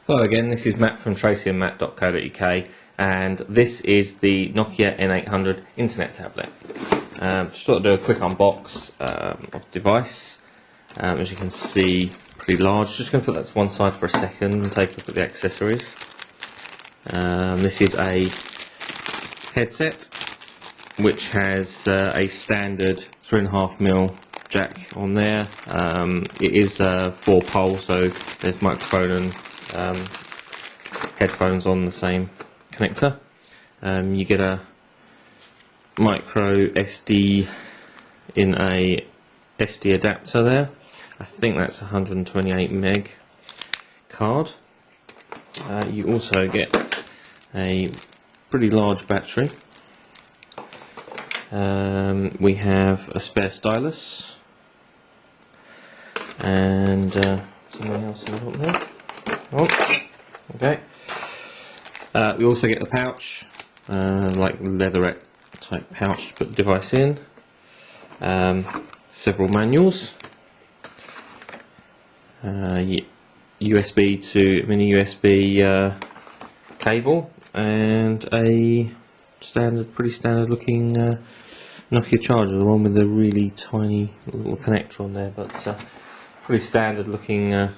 Hello again, this is Matt from tracyandmatt.co.uk, and this is the Nokia N800 Internet Tablet. Just thought I'd do a quick unbox of the device. As you can see, pretty large. Just going to put that to one side for a second and take a look at the accessories. This is a headset which has a standard 3.5mm jack on there. It is 4-pole, so there's microphone and headphones on the same connector. You get a micro SD in a SD adapter there. I think that's 128 meg card. You also get a pretty large battery. We have a spare stylus and something else in the bottom there. Oh, okay. We also get the pouch, like leatherette type pouch to put the device in. Several manuals. USB to mini USB cable, and a pretty standard looking Nokia charger, the one with the really tiny little connector on there, but pretty standard looking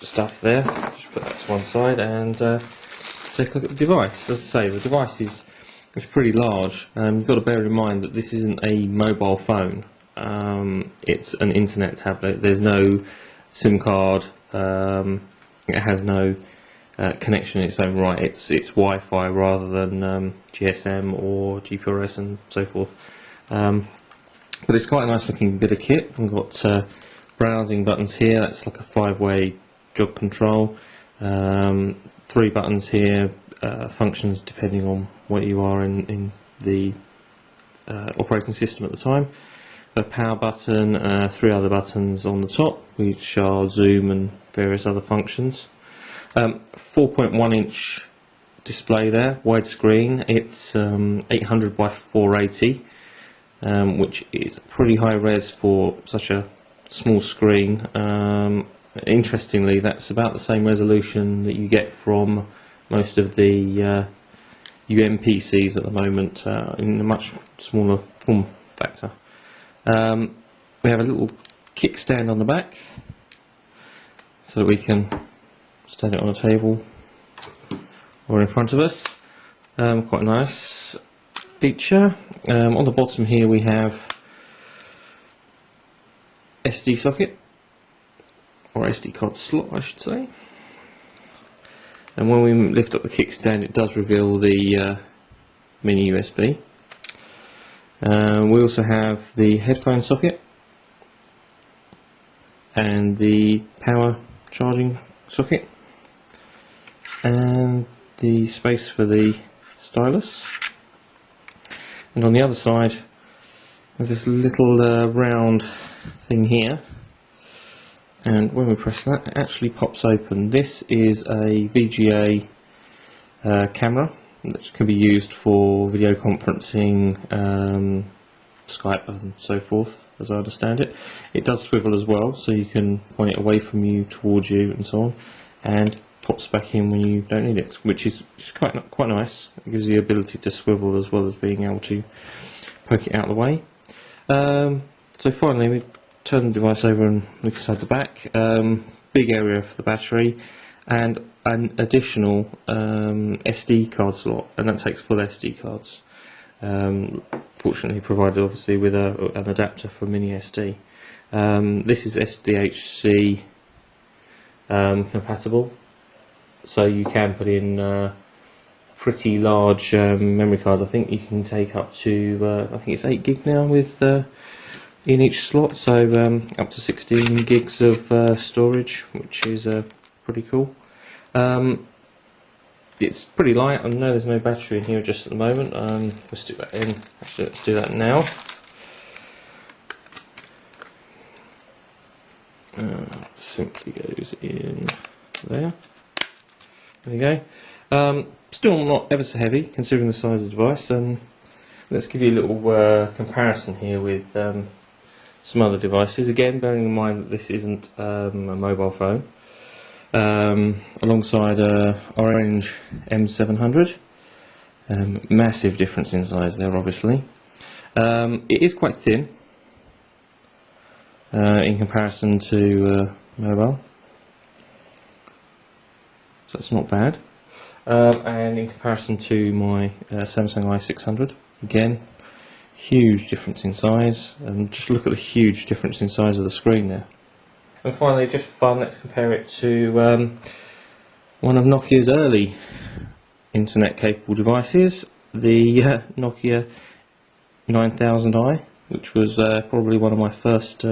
stuff there. Just put that to one side and take a look at the device. As I say, the device is pretty large. You've got to bear in mind that this isn't a mobile phone. It's an internet tablet. There's no SIM card. It has no connection in its own right. It's Wi-Fi rather than GSM or GPRS and so forth. But it's quite a nice looking bit of kit. We've got browsing buttons here. That's like a 5-way jog control. 3 buttons here, functions depending on where you are in the operating system at the time. A power button, 3 other buttons on the top, which are zoom and various other functions. 4.1 inch display there, widescreen. It's 800 by 480, which is pretty high res for such a small screen. Interestingly, that's about the same resolution that you get from most of the UMPCs at the moment, in a much smaller form factor. We have a little kickstand on the back so that we can stand it on a table or in front of us. Quite a nice feature. On the bottom here we have SD socket, or SD card slot I should say, and when we lift up the kickstand it does reveal the mini USB. We also have the headphone socket and the power charging socket and the space for the stylus. And on the other side, with this little round thing here, and when we press that, it actually pops open. This is a Vga camera that can be used for video conferencing, Skype and so forth, as I understand it. It does swivel as well, so you can point it away from you, towards you, and so on, and pops back in when you don't need it, which is quite nice. It gives you the ability to swivel as well as being able to poke it out of the way. So finally, we turn the device over and look inside the back. Big area for the battery, and an additional SD card slot, and that takes full SD cards. Fortunately provided obviously with an adapter for mini SD. This is SDHC compatible, so you can put in pretty large memory cards. I think you can take up to I think it's 8 gig now with in each slot, so up to 16 gigs of storage, which is pretty cool. It's pretty light. I know there's no battery in here just at the moment. We'll stick that in. Actually, let's do that now. Simply goes in there. There you go. Still not ever so heavy considering the size of the device. Let's give you a little comparison here with some other devices. Again, bearing in mind that this isn't a mobile phone. alongside a orange M700. Massive difference in size there, obviously. It is quite thin in comparison to mobile, so that's not bad. And in comparison to my Samsung i600, again, huge difference in size, and just look at the huge difference in size of the screen there. And finally, just for fun, let's compare it to one of Nokia's early internet capable devices, the Nokia N800i, which was probably one of my first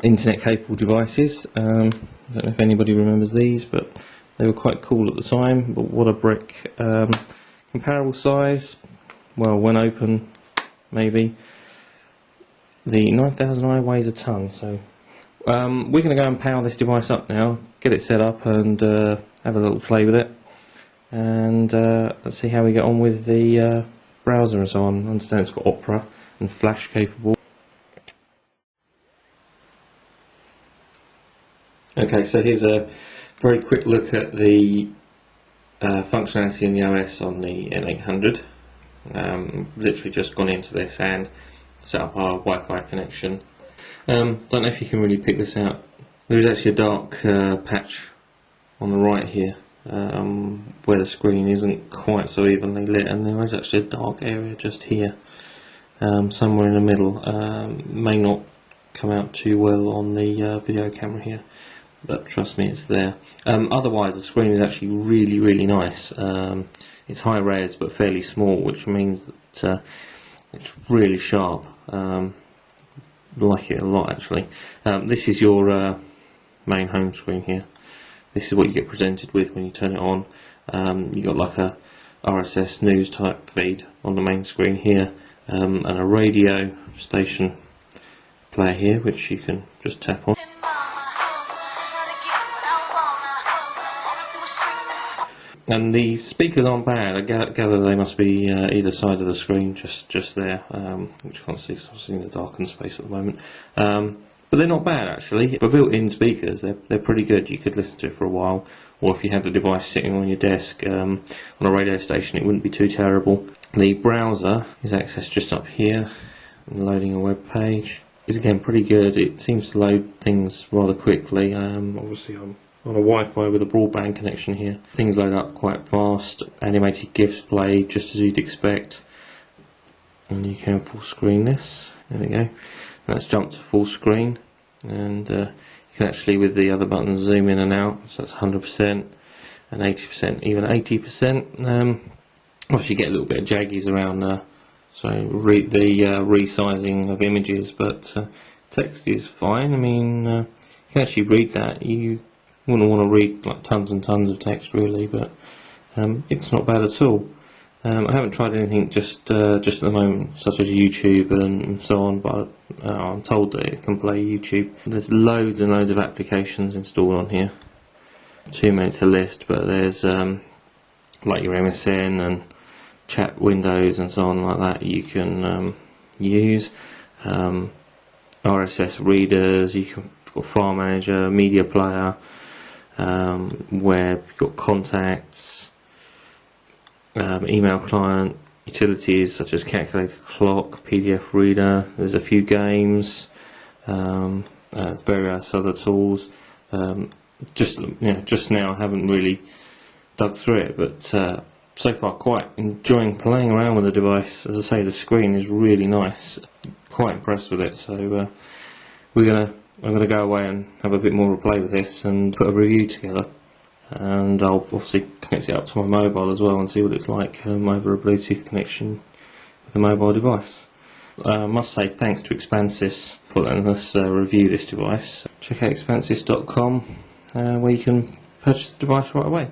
internet capable devices. I don't know if anybody remembers these, but they were quite cool at the time. But what a brick! Comparable size, well, when open, maybe. The 9000i weighs a ton, so we're going to go and power this device up now, get it set up, and have a little play with it, and let's see how we get on with the browser and so on. I understand it's got Opera and Flash capable. Okay, so here's a very quick look at the functionality in the OS on the N800. Literally just gone into this and set up our Wi-Fi connection. Don't know if you can really pick this out. There is actually a dark patch on the right here where the screen isn't quite so evenly lit, and there is actually a dark area just here, somewhere in the middle. May not come out too well on the video camera here, but trust me, it's there. Otherwise, the screen is actually really, really nice. It's high res but fairly small, which means that it's really sharp. Like it a lot, actually. This is your main home screen here. This is what you get presented with when you turn it on. You got like a RSS news type feed on the main screen here, and a radio station player here, which you can just tap on. And the speakers aren't bad. I gather they must be either side of the screen, just there, which you can't see, so I'm in the darkened space at the moment. But they're not bad, actually. For built-in speakers, they're pretty good. You could listen to it for a while, or if you had the device sitting on your desk on a radio station, it wouldn't be too terrible. The browser is accessed just up here, and loading a web page. It's again pretty good. It seems to load things rather quickly. Obviously, I'm on a Wi-Fi with a broadband connection here. Things load up quite fast. Animated GIFs play just as you'd expect. And you can full screen this. There we go. That's jumped to full screen. And you can actually, with the other buttons, zoom in and out. So that's 100% and 80%, even 80%. Obviously, you get a little bit of jaggies around the resizing of images, but text is fine. I mean, you can actually read that. You wouldn't want to read like tons and tons of text really, but it's not bad at all. I haven't tried anything just at the moment, such as YouTube and so on, but I'm told that it can play YouTube. There's loads and loads of applications installed on here. Too many to list, but there's like your MSN and chat windows and so on like that you can use. RSS readers, you can got file manager, media player, web, you've got contacts, email client, utilities such as calculator, clock, PDF reader. There's a few games, there's various other tools. Just now I haven't really dug through it, but so far quite enjoying playing around with the device. As I say, the screen is really nice. Quite impressed with it. So I'm gonna go away and have a bit more of a play with this and put a review together. And I'll obviously connect it up to my mobile as well and see what it's like over a Bluetooth connection with a mobile device. I must say thanks to Expansys for letting us review this device. Check out expansys.com where you can purchase the device right away.